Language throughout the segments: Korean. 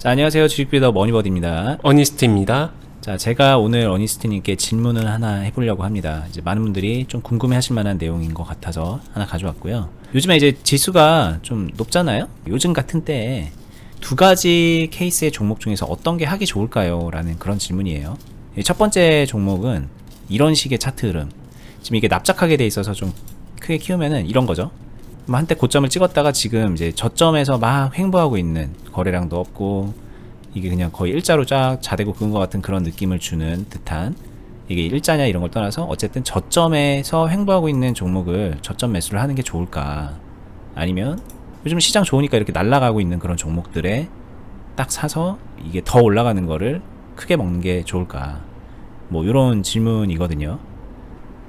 자, 안녕하세요. 주식빌더 머니버드입니다. 어니스트입니다. 자, 제가 오늘 어니스트님께 질문을 하나 해보려고 합니다. 이제 많은 분들이 좀 궁금해하실 만한 내용인 것 같아서 하나 가져왔고요. 요즘에 이제 지수가 좀 높잖아요. 요즘 같은 때에 두 가지 케이스의 종목 중에서 어떤 게 하기 좋을까요? 라는 그런 질문이에요. 첫 번째 종목은 이런 식의 차트 흐름. 지금 이게 납작하게 돼 있어서 좀 크게 키우면은 이런 거죠. 한때 고점을 찍었다가 지금 이제 저점에서 막 횡보하고 있는, 거래량도 없고 이게 그냥 거의 일자로 쫙 자대고 그은 것 같은 그런 느낌을 주는 듯한, 이게 일자냐 이런 걸 떠나서 어쨌든 저점에서 횡보하고 있는 종목을 저점 매수를 하는 게 좋을까, 아니면 요즘 시장 좋으니까 이렇게 날아가고 있는 그런 종목들에 딱 사서 이게 더 올라가는 거를 크게 먹는 게 좋을까, 뭐 이런 질문이거든요.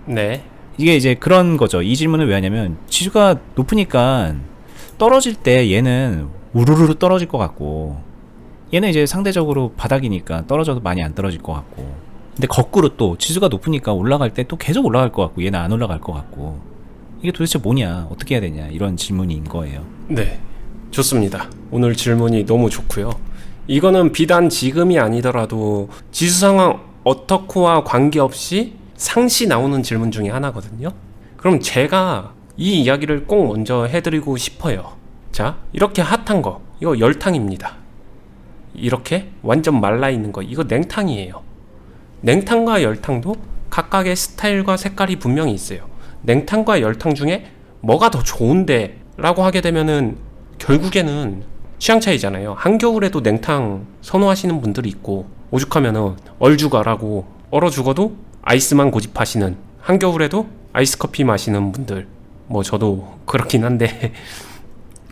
네. 이게 이제 그런 거죠. 이 질문을 왜 하냐면, 지수가 높으니까 떨어질 때 얘는 우르르 떨어질 것 같고, 얘는 이제 상대적으로 바닥이니까 떨어져도 많이 안 떨어질 것 같고, 근데 거꾸로 또 지수가 높으니까 올라갈 때 또 계속 올라갈 것 같고, 얘는 안 올라갈 것 같고, 이게 도대체 뭐냐, 어떻게 해야 되냐, 이런 질문인 거예요. 네. 좋습니다. 오늘 질문이 너무 좋고요. 이거는 비단 지금이 아니더라도 지수 상황 어떻고와 관계없이 상시 나오는 질문 중에 하나거든요. 그럼 제가 이 이야기를 꼭 먼저 해드리고 싶어요. 자, 이렇게 핫한 거, 이거 열탕입니다. 이렇게 완전 말라있는 거, 이거 냉탕이에요. 냉탕과 열탕도 각각의 스타일과 색깔이 분명히 있어요. 냉탕과 열탕 중에 뭐가 더 좋은데 라고 하게 되면은 결국에는 취향 차이잖아요. 한겨울에도 냉탕 선호하시는 분들이 있고, 오죽하면은 얼죽아라고 얼어 죽어도 아이스만 고집하시는, 한겨울에도 아이스 커피 마시는 분들, 뭐 저도 그렇긴 한데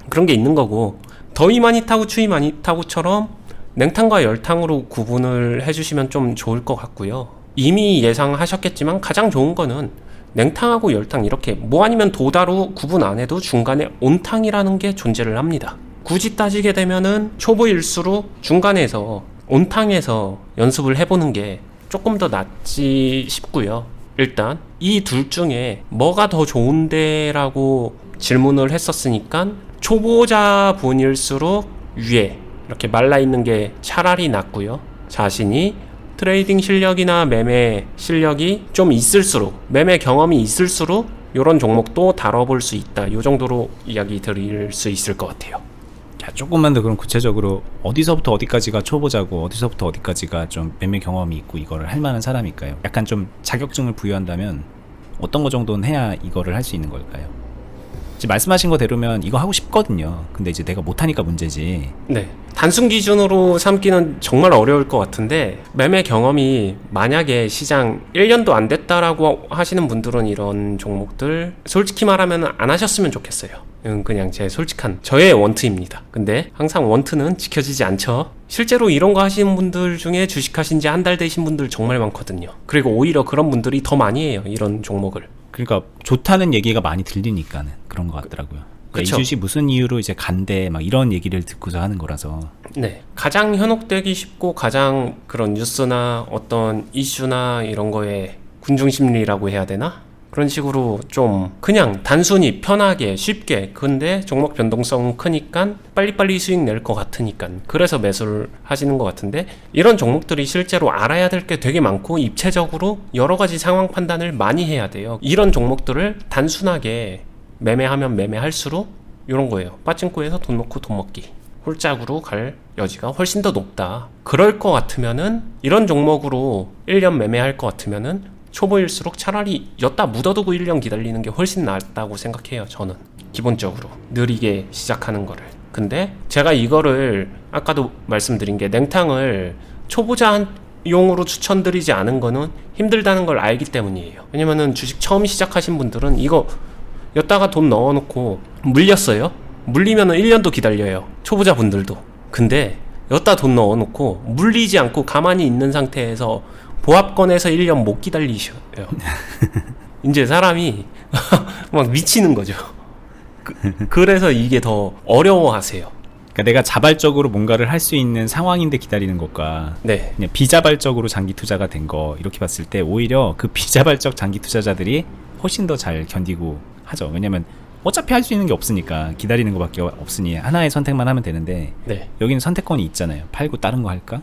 그런 게 있는 거고, 더위 많이 타고 추위 많이 타고처럼 냉탕과 열탕으로 구분을 해주시면 좀 좋을 것 같고요. 이미 예상하셨겠지만 가장 좋은 거는 냉탕하고 열탕, 이렇게 뭐 아니면 도다로 구분 안 해도 중간에 온탕이라는 게 존재를 합니다. 굳이 따지게 되면은 초보일수록 중간에서 온탕에서 연습을 해보는 게 조금 더 낫지 싶고요. 일단 이 둘 중에 뭐가 더 좋은데 라고 질문을 했었으니까 초보자분일수록 위에 이렇게 말라있는 게 차라리 낫고요. 자신이 트레이딩 실력이나 매매 실력이 좀 있을수록, 매매 경험이 있을수록 이런 종목도 다뤄볼 수 있다, 이 정도로 이야기 드릴 수 있을 것 같아요. 자, 조금만 더 그럼 구체적으로 어디서부터 어디까지가 초보자고 어디서부터 어디까지가 좀 매매 경험이 있고 이거를 할 만한 사람일까요? 약간 좀 자격증을 부여한다면 어떤 거 정도는 해야 이거를 할 수 있는 걸까요? 지금 말씀하신 거대로면 이거 하고 싶거든요. 근데 이제 내가 못하니까 문제지. 네. 단순 기준으로 삼기는 정말 어려울 것 같은데, 매매 경험이 만약에 시장 1년도 안 됐다라고 하시는 분들은 이런 종목들 솔직히 말하면 안 하셨으면 좋겠어요. 이건 그냥 제 솔직한 저의 원트입니다. 근데 항상 원트는 지켜지지 않죠. 실제로 이런 거 하시는 분들 중에 주식하신 지 한 달 되신 분들 정말 많거든요. 그리고 오히려 그런 분들이 더 많이 해요, 이런 종목을. 그러니까 좋다는 얘기가 많이 들리니까는 그런 것 같더라고요. 그러니까 이 주식 무슨 이유로 이제 간대 막 이런 얘기를 듣고서 하는 거라서. 네, 가장 현혹되기 쉽고 가장 그런 뉴스나 어떤 이슈나 이런 거에 군중심리라고 해야 되나? 그런 식으로 좀 그냥 단순히 편하게 쉽게, 근데 종목 변동성은 크니까 빨리빨리 수익 낼 것 같으니까 그래서 매수를 하시는 것 같은데, 이런 종목들이 실제로 알아야 될 게 되게 많고 입체적으로 여러 가지 상황 판단을 많이 해야 돼요. 이런 종목들을 단순하게 매매하면 매매할수록 이런 거예요. 빠찡코에서 돈 넣고 돈 먹기, 홀짝으로 갈 여지가 훨씬 더 높다. 그럴 것 같으면은, 이런 종목으로 1년 매매할 것 같으면은 초보일수록 차라리 엿다 묻어두고 1년 기다리는 게 훨씬 낫다고 생각해요. 저는 기본적으로 느리게 시작하는 거를. 근데 제가 이거를 아까도 말씀드린 게, 냉탕을 초보자용으로 추천드리지 않은 거는 힘들다는 걸 알기 때문이에요. 왜냐면은 주식 처음 시작하신 분들은 이거 엿다가 돈 넣어놓고 물렸어요? 물리면은 1년도 기다려요, 초보자분들도. 근데 엿다 돈 넣어놓고 물리지 않고 가만히 있는 상태에서 보합권에서 1년 못 기다리셔요. 이제 사람이 막 미치는 거죠. 그래서 이게 더 어려워하세요. 그러니까 내가 자발적으로 뭔가를 할 수 있는 상황인데 기다리는 것과, 네, 그냥 비자발적으로 장기 투자가 된 거, 이렇게 봤을 때 오히려 그 비자발적 장기 투자자들이 훨씬 더 잘 견디고 하죠. 왜냐면 어차피 할 수 있는 게 없으니까 기다리는 것밖에 없으니 하나의 선택만 하면 되는데 네. 여기는 선택권이 있잖아요. 팔고 다른 거 할까?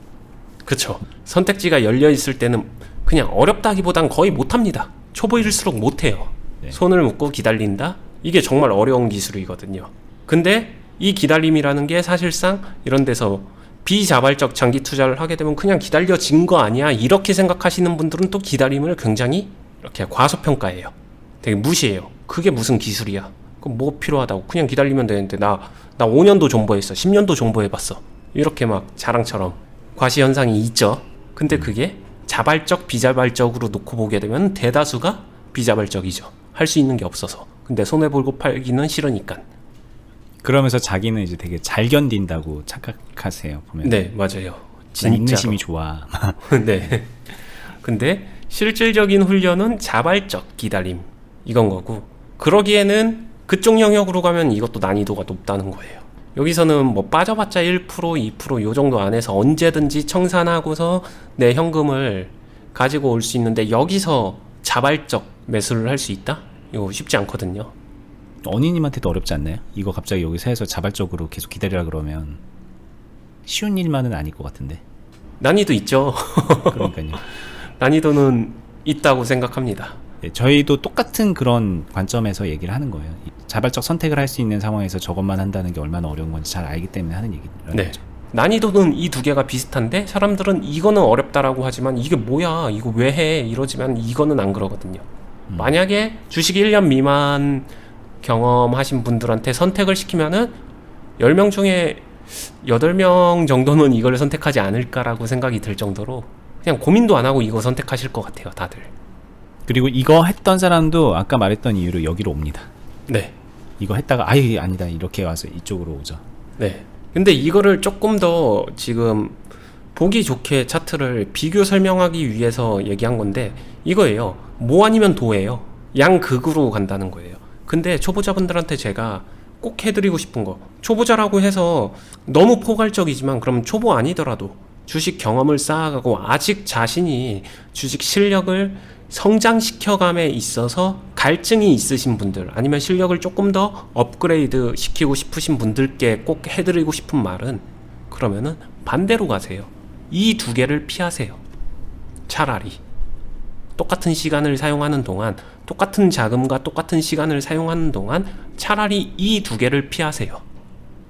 그쵸. 선택지가 열려 있을 때는 그냥 어렵다기보단 거의 못합니다. 초보일수록 못해요. 네. 손을 묶고 기다린다? 이게 정말 어려운 기술이거든요. 근데 이 기다림이라는 게 사실상 이런 데서 비자발적 장기 투자를 하게 되면 그냥 기다려진 거 아니야? 이렇게 생각하시는 분들은 또 기다림을 굉장히 이렇게 과소평가해요. 되게 무시해요. 그게 무슨 기술이야? 그럼 뭐 필요하다고? 그냥 기다리면 되는데 나 5년도 존버했어. 10년도 존버해봤어. 이렇게 막 자랑처럼 과시현상이 있죠. 근데 그게 자발적, 비자발적으로 놓고 보게 되면 대다수가 비자발적이죠. 할 수 있는 게 없어서. 근데 손해보고 팔기는 싫으니까. 그러면서 자기는 이제 되게 잘 견딘다고 착각하세요. 보면. 네, 맞아요. 난 진짜로. 인내심이 좋아. 네. 근데 실질적인 훈련은 자발적 기다림 이건 거고, 그러기에는 그쪽 영역으로 가면 이것도 난이도가 높다는 거예요. 여기서는 뭐 빠져봤자 1%, 2% 요 정도 안에서 언제든지 청산하고서 내 현금을 가지고 올 수 있는데, 여기서 자발적 매수를 할 수 있다? 이거 쉽지 않거든요. 언니님한테도 어렵지 않나요? 이거 갑자기 여기서 해서 자발적으로 계속 기다리라 그러면 쉬운 일만은 아닐 것 같은데. 난이도 있죠. 그러니까요. 난이도는 있다고 생각합니다. 네, 저희도 똑같은 그런 관점에서 얘기를 하는 거예요. 자발적 선택을 할 수 있는 상황에서 저것만 한다는 게 얼마나 어려운 건지 잘 알기 때문에 하는 얘기라는 네. 거죠. 난이도는 이 두 개가 비슷한데 사람들은 이거는 어렵다라고 하지만 이게 뭐야 이거 왜 해 이러지만 이거는 안 그러거든요. 만약에 주식 1년 미만 경험하신 분들한테 선택을 시키면은 10명 중에 8명 정도는 이걸 선택하지 않을까라고 생각이 들 정도로 그냥 고민도 안 하고 이거 선택하실 것 같아요, 다들. 그리고 이거 했던 사람도 아까 말했던 이유로 여기로 옵니다. 네. 이거 했다가 아예 아니다 이렇게 와서 이쪽으로 오죠. 네. 근데 이거를 조금 더 지금 보기 좋게 차트를 비교 설명하기 위해서 얘기한 건데 이거예요. 뭐 아니면 도예요. 양극으로 간다는 거예요. 근데 초보자분들한테 제가 꼭 해드리고 싶은 거, 초보자라고 해서 너무 포괄적이지만 그럼 초보 아니더라도 주식 경험을 쌓아가고 아직 자신이 주식 실력을 성장시켜감에 있어서 갈증이 있으신 분들, 아니면 실력을 조금 더 업그레이드 시키고 싶으신 분들께 꼭 해드리고 싶은 말은, 그러면은 반대로 가세요. 이 두 개를 피하세요. 차라리 똑같은 시간을 사용하는 동안, 똑같은 자금과 똑같은 시간을 사용하는 동안 차라리 이 두 개를 피하세요.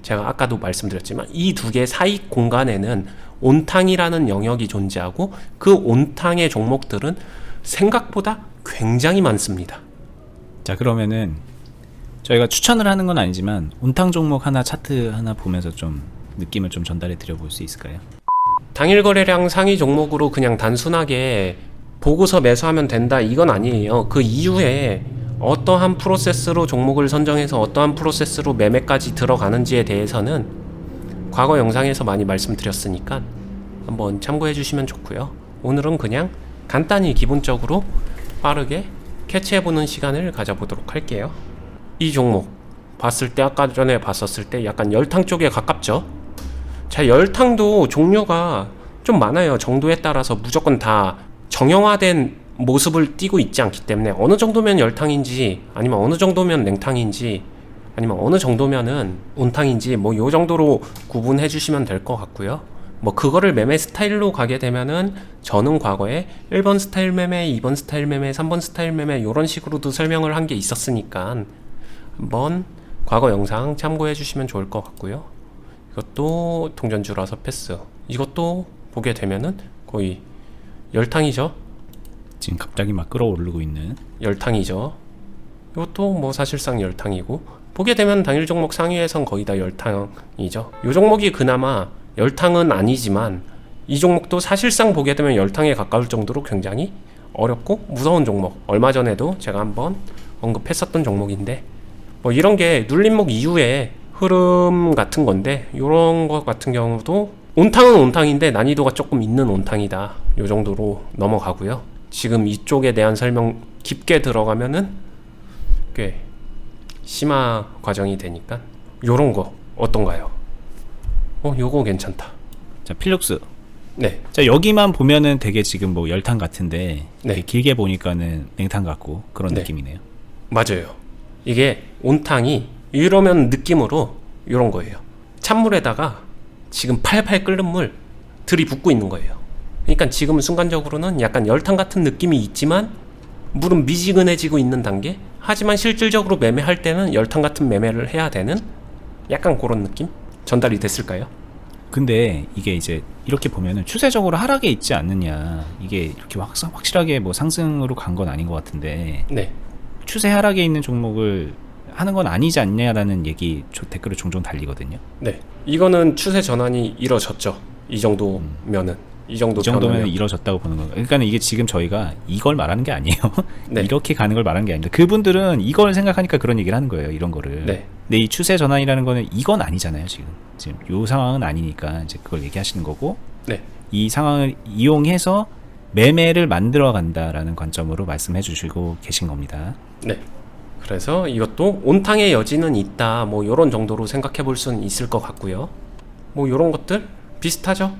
제가 아까도 말씀드렸지만 이 두 개 사이 공간에는 온탕이라는 영역이 존재하고 그 온탕의 종목들은 생각보다 굉장히 많습니다. 자, 그러면은 저희가 추천을 하는 건 아니지만 온탕 종목 하나, 차트 하나 보면서 좀 느낌을 좀 전달해 드려 볼 수 있을까요? 당일 거래량 상위 종목으로 그냥 단순하게 보고서 매수하면 된다 이건 아니에요. 그 이후에 어떠한 프로세스로 종목을 선정해서 어떠한 프로세스로 매매까지 들어가는지에 대해서는 과거 영상에서 많이 말씀드렸으니까 한번 참고해 주시면 좋고요. 오늘은 그냥 간단히 기본적으로 빠르게 캐치해보는 시간을 가져보도록 할게요. 이 종목 봤을 때, 아까 전에 봤었을 때 약간 열탕 쪽에 가깝죠. 자, 열탕도 종류가 좀 많아요. 정도에 따라서 무조건 다 정형화된 모습을 띠고 있지 않기 때문에 어느 정도면 열탕인지, 아니면 어느 정도면 냉탕인지, 아니면 어느 정도면은 온탕인지 뭐 요 정도로 구분해 주시면 될 것 같고요. 뭐 그거를 매매 스타일로 가게 되면은 저는 과거에 1번 스타일 매매, 2번 스타일 매매, 3번 스타일 매매 요런 식으로도 설명을 한 게 있었으니까 한번 과거 영상 참고해 주시면 좋을 것 같고요. 이것도 동전주라서 패스. 이것도 보게 되면은 거의 열탕이죠. 지금 갑자기 막 끌어오르고 있는 열탕이죠. 이것도 뭐 사실상 열탕이고, 보게 되면 당일 종목 상위에선 거의 다 열탕이죠. 이 종목이 그나마 열탕은 아니지만 이 종목도 사실상 보게 되면 열탕에 가까울 정도로 굉장히 어렵고 무서운 종목. 얼마 전에도 제가 한번 언급했었던 종목인데, 뭐 이런 게 눌림목 이후에 흐름 같은 건데, 이런 것 같은 경우도 온탕은 온탕인데 난이도가 조금 있는 온탕이다 요 정도로 넘어가고요. 지금 이쪽에 대한 설명 깊게 들어가면은 꽤 심화 과정이 되니까 요런 거 어떤가요? 요거 괜찮다. 자, 필룩스. 네. 자, 여기만 보면은 되게 지금 뭐 열탕 같은데 네. 되게 길게 보니까는 냉탕 같고 그런 네. 느낌이네요. 맞아요. 이게 온탕이 이러면 느낌으로 이런 거예요. 찬물에다가 지금 팔팔 끓는 물 들이붓고 있는 거예요. 그러니까 지금 순간적으로는 약간 열탕 같은 느낌이 있지만 물은 미지근해지고 있는 단계. 하지만 실질적으로 매매할 때는 열탕 같은 매매를 해야 되는 약간 그런 느낌? 전달이 됐을까요? 근데 이게 이제 이렇게 보면은 추세적으로 하락에 있지 않느냐, 이게 이렇게 확실하게 뭐 상승으로 간 건 아닌 것 같은데 네. 추세 하락에 있는 종목을 하는 건 아니지 않냐라는 얘기 댓글을 종종 달리거든요. 네. 이거는 추세 전환이 이뤄졌죠. 이 정도면은. 이 정도 이 정도면 변화면. 이뤄졌다고 보는 거예요. 그러니까 이게 지금 저희가 이걸 말하는 게 아니에요. 네. 이렇게 가는 걸 말하는 게 아닙니다. 그분들은 이걸 생각하니까 그런 얘기를 하는 거예요. 이런 거를. 네. 근데 이 추세 전환이라는 거는 이건 아니잖아요. 지금 요 상황은 아니니까 이제 그걸 얘기하시는 거고, 네. 이 상황을 이용해서 매매를 만들어 간다라는 관점으로 말씀해 주시고 계신 겁니다. 네. 그래서 이것도 온탕의 여지는 있다. 뭐 요런 정도로 생각해 볼 수는 있을 것 같고요. 뭐 요런 것들 비슷하죠?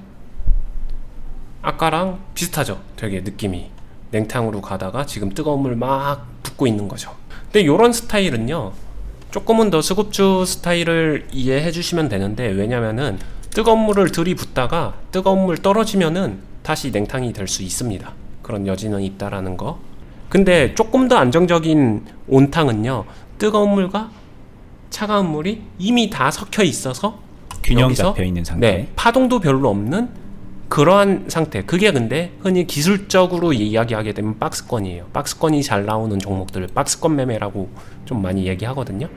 아까랑 비슷하죠? 되게 느낌이. 냉탕으로 가다가 지금 뜨거운 물 막 붓고 있는 거죠. 근데 요런 스타일은요, 조금은 더 수급주 스타일을 이해해 주시면 되는데, 왜냐면은 뜨거운 물을 들이붓다가 뜨거운 물 떨어지면은 다시 냉탕이 될 수 있습니다. 그런 여지는 있다라는 거. 근데 조금 더 안정적인 온탕은요, 뜨거운 물과 차가운 물이 이미 다 섞여 있어서 균형 여기서, 잡혀 있는 상태. 네, 파동도 별로 없는 그러한 상태. 그게 근데 흔히 기술적으로 이야기하게 되면 박스권이에요. 박스권이 잘 나오는 종목들, 박스권 매매라고 좀 많이 얘기하거든요.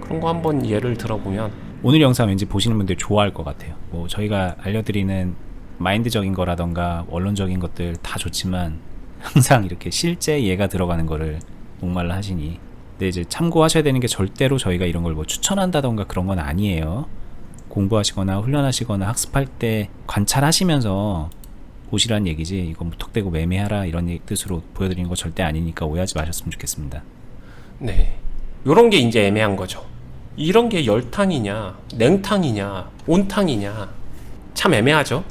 그런 거 한번 예를 들어보면, 오늘 영상 왠지 보시는 분들 좋아할 것 같아요. 뭐 저희가 알려드리는 마인드적인 거라던가 원론적인 것들 다 좋지만 항상 이렇게 실제 이해가 들어가는 거를 목말라 하시니, 근데 이제 참고하셔야 되는 게 절대로 저희가 이런 걸 뭐 추천한다던가 그런 건 아니에요. 공부하시거나 훈련하시거나 학습할 때 관찰하시면서 보시라는 얘기지, 이거 무턱대고 매매하라 이런 뜻으로 보여드리는 거 절대 아니니까 오해하지 마셨으면 좋겠습니다. 네, 요런 게 이제 애매한 거죠. 이런 게 열탕이냐, 냉탕이냐, 온탕이냐, 참 애매하죠.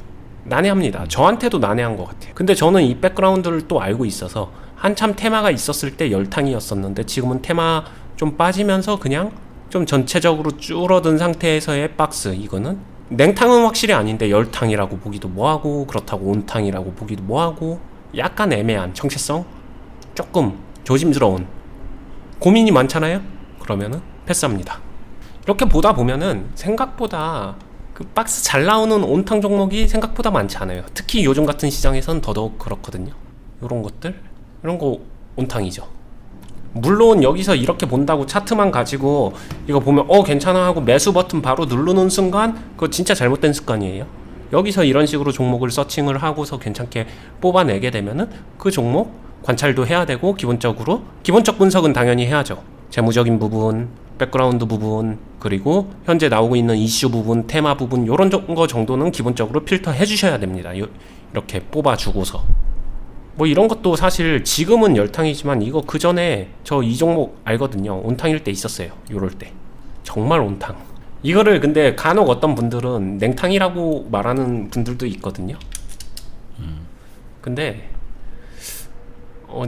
난해합니다. 저한테도 난해한 것 같아요. 근데 저는 이 백그라운드를 또 알고 있어서 한참 테마가 있었을 때 열탕이었었는데, 지금은 테마 좀 빠지면서 그냥 좀 전체적으로 줄어든 상태에서의 박스. 이거는 냉탕은 확실히 아닌데 열탕이라고 보기도 뭐하고, 그렇다고 온탕이라고 보기도 뭐하고, 약간 애매한 정체성, 조금 조심스러운, 고민이 많잖아요. 그러면은 패스합니다. 이렇게 보다 보면은 생각보다 그 박스 잘 나오는 온탕 종목이 생각보다 많지 않아요. 특히 요즘 같은 시장에선 더더욱 그렇거든요. 요런 것들, 이런 거 온탕이죠. 물론 여기서 이렇게 본다고 차트만 가지고 이거 보면 괜찮아 하고 매수 버튼 바로 누르는 순간 그거 진짜 잘못된 습관이에요. 여기서 이런 식으로 종목을 서칭을 하고서 괜찮게 뽑아내게 되면은 그 종목 관찰도 해야 되고, 기본적 분석은 당연히 해야죠. 재무적인 부분, 백그라운드 부분, 그리고 현재 나오고 있는 이슈 부분, 테마 부분, 요런 거 정도는 기본적으로 필터 해주셔야 됩니다. 이렇게 뽑아주고서. 뭐 이런 것도 사실 지금은 열탕이지만 이거 그 전에 저 이 종목 알거든요. 온탕일 때 있었어요. 요럴 때 정말 온탕. 이거를 근데 간혹 어떤 분들은 냉탕이라고 말하는 분들도 있거든요. 근데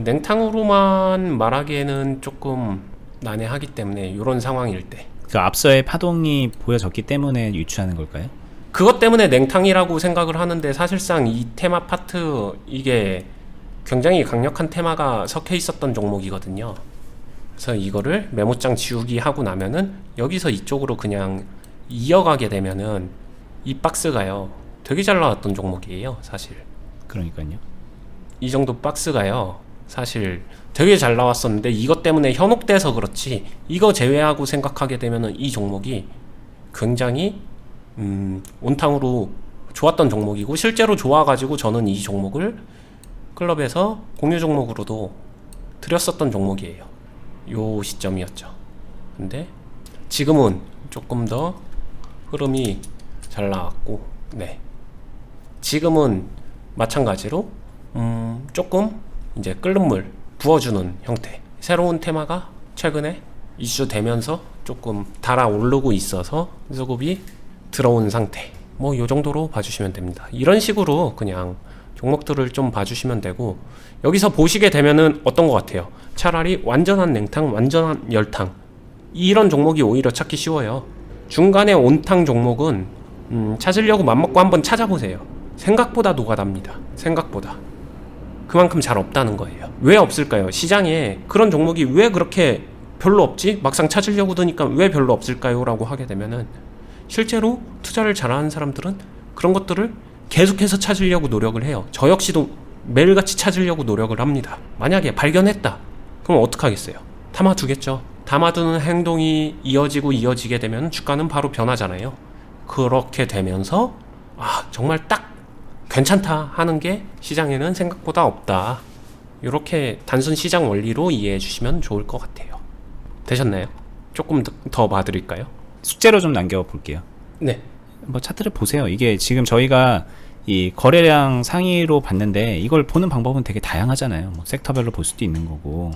냉탕으로만 말하기에는 조금 난해하기 때문에, 요런 상황일 때 그 앞서의 파동이 보여졌기 때문에 유추하는 걸까요? 그것 때문에 냉탕이라고 생각을 하는데, 사실상 이 테마 파트, 이게 굉장히 강력한 테마가 섞여 있었던 종목이거든요. 그래서 이거를 메모장 지우기 하고 나면은 여기서 이쪽으로 그냥 이어가게 되면은 이 박스가요 되게 잘 나왔던 종목이에요. 사실 그러니까요. 이 정도 박스가요 사실 되게 잘 나왔었는데, 이것 때문에 현혹돼서 그렇지, 이거 제외하고 생각하게 되면은 이 종목이 굉장히 온탕으로 좋았던 종목이고, 실제로 좋아가지고 저는 이 종목을 클럽에서 공유 종목으로도 드렸었던 종목이에요. 요 시점이었죠. 근데 지금은 조금 더 흐름이 잘 나왔고, 네, 지금은 마찬가지로 조금 이제 끓는 물 부어주는 형태, 새로운 테마가 최근에 이슈되면서 조금 달아오르고 있어서 수급이 들어온 상태, 뭐 요 정도로 봐주시면 됩니다. 이런 식으로 그냥 종목들을 좀 봐주시면 되고, 여기서 보시게 되면은 어떤 것 같아요? 차라리 완전한 냉탕, 완전한 열탕, 이런 종목이 오히려 찾기 쉬워요. 중간에 온탕 종목은 찾으려고 맘먹고 한번 찾아보세요. 생각보다 노가다입니다. 생각보다. 그만큼 잘 없다는 거예요. 왜 없을까요? 시장에 그런 종목이 왜 그렇게 별로 없지? 막상 찾으려고 드니까 왜 별로 없을까요? 라고 하게 되면은 실제로 투자를 잘하는 사람들은 그런 것들을 계속해서 찾으려고 노력을 해요. 저 역시도 매일같이 찾으려고 노력을 합니다. 만약에 발견했다. 그럼 어떡하겠어요? 담아두겠죠. 담아두는 행동이 이어지게 되면 주가는 바로 변하잖아요. 그렇게 되면서 정말 딱 괜찮다 하는 게 시장에는 생각보다 없다. 이렇게 단순 시장 원리로 이해해 주시면 좋을 것 같아요. 되셨나요? 조금 더 봐드릴까요? 숙제로 좀 남겨볼게요. 네. 뭐 차트를 보세요. 이게 지금 저희가 이 거래량 상위로 봤는데 이걸 보는 방법은 되게 다양하잖아요. 뭐 섹터별로 볼 수도 있는 거고,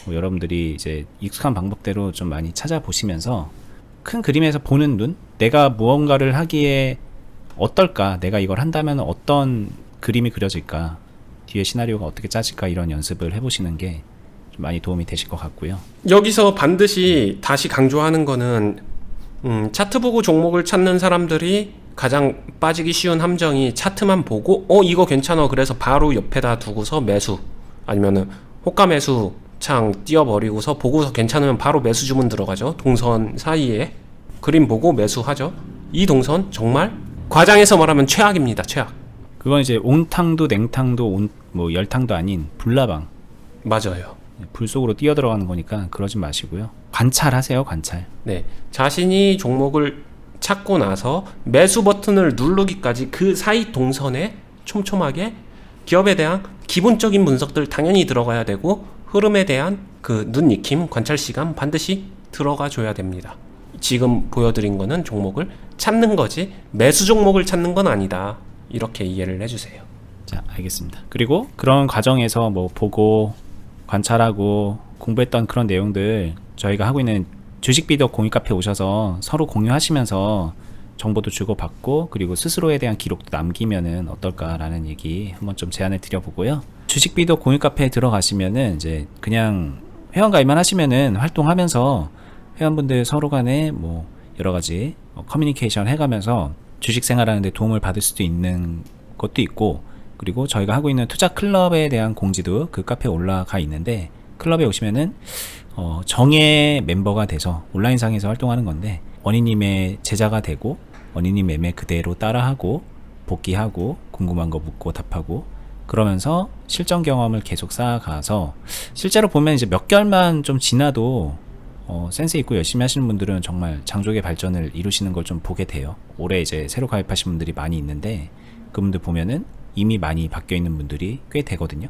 뭐 여러분들이 이제 익숙한 방법대로 좀 많이 찾아보시면서 큰 그림에서 보는 눈, 내가 무언가를 하기에 어떨까, 내가 이걸 한다면 어떤 그림이 그려질까, 뒤에 시나리오가 어떻게 짜질까, 이런 연습을 해보시는 게 좀 많이 도움이 되실 것 같고요. 여기서 반드시 다시 강조하는 거는 차트 보고 종목을 찾는 사람들이 가장 빠지기 쉬운 함정이 차트만 보고 이거 괜찮아 그래서 바로 옆에다 두고서 매수, 아니면은 호가 매수 창 띄워버리고서 보고서 괜찮으면 바로 매수 주문 들어가죠. 동선 사이에 그림 보고 매수하죠. 이 동선 정말 과장해서 말하면 최악입니다. 최악. 그건 이제 온탕도 냉탕도 뭐 열탕도 아닌 불나방, 맞아요. 불 속으로 뛰어 들어가는 거니까 그러지 마시고요. 관찰하세요. 관찰. 네, 자신이 종목을 찾고 나서 매수 버튼을 누르기까지 그 사이 동선에 촘촘하게 기업에 대한 기본적인 분석들 당연히 들어가야 되고, 흐름에 대한 그 눈 익힘, 관찰 시간 반드시 들어가 줘야 됩니다. 지금 보여드린 거는 종목을 찾는 거지 매수 종목을 찾는 건 아니다. 이렇게 이해를 해주세요. 자, 알겠습니다. 그리고 그런 과정에서 뭐 보고 관찰하고 공부했던 그런 내용들 저희가 하고 있는 주식 비덕 공유 카페 오셔서 서로 공유하시면서 정보도 주고받고, 그리고 스스로에 대한 기록도 남기면은 어떨까라는 얘기 한번 좀 제안을 드려보고요. 주식 비덕 공유 카페에 들어가시면은 이제 그냥 회원 가입만 하시면은 활동하면서 회원분들 서로 간에 뭐 여러 가지 커뮤니케이션 해가면서 주식 생활하는데 도움을 받을 수도 있는 것도 있고, 그리고 저희가 하고 있는 투자 클럽에 대한 공지도 그 카페에 올라가 있는데, 클럽에 오시면은 정예 멤버가 돼서 온라인상에서 활동하는 건데, 원희님의 제자가 되고 원희님 매매 그대로 따라하고 복귀하고 궁금한 거 묻고 답하고, 그러면서 실전 경험을 계속 쌓아가서 실제로 보면 이제 몇 개월만 좀 지나도 센스 있고 열심히 하시는 분들은 정말 장족의 발전을 이루시는 걸 좀 보게 돼요. 올해 이제 새로 가입하신 분들이 많이 있는데 그분들 보면은 이미 많이 바뀌어 있는 분들이 꽤 되거든요.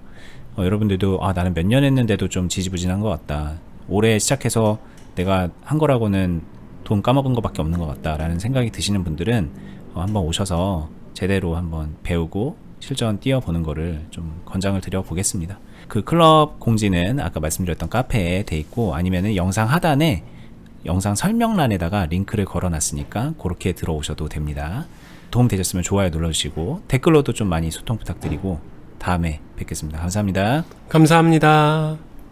여러분들도 나는 몇 년 했는데도 좀 지지부진한 것 같다, 올해 시작해서 내가 한 거라고는 돈 까먹은 것밖에 없는 것 같다라는 생각이 드시는 분들은 한번 오셔서 제대로 한번 배우고 실전 뛰어보는 거를 좀 권장을 드려 보겠습니다. 그 클럽 공지는 아까 말씀드렸던 카페에 돼 있고, 아니면은 영상 하단에 영상 설명란에다가 링크를 걸어 놨으니까 그렇게 들어오셔도 됩니다. 도움 되셨으면 좋아요 눌러주시고 댓글로도 좀 많이 소통 부탁드리고 다음에 뵙겠습니다. 감사합니다. 감사합니다.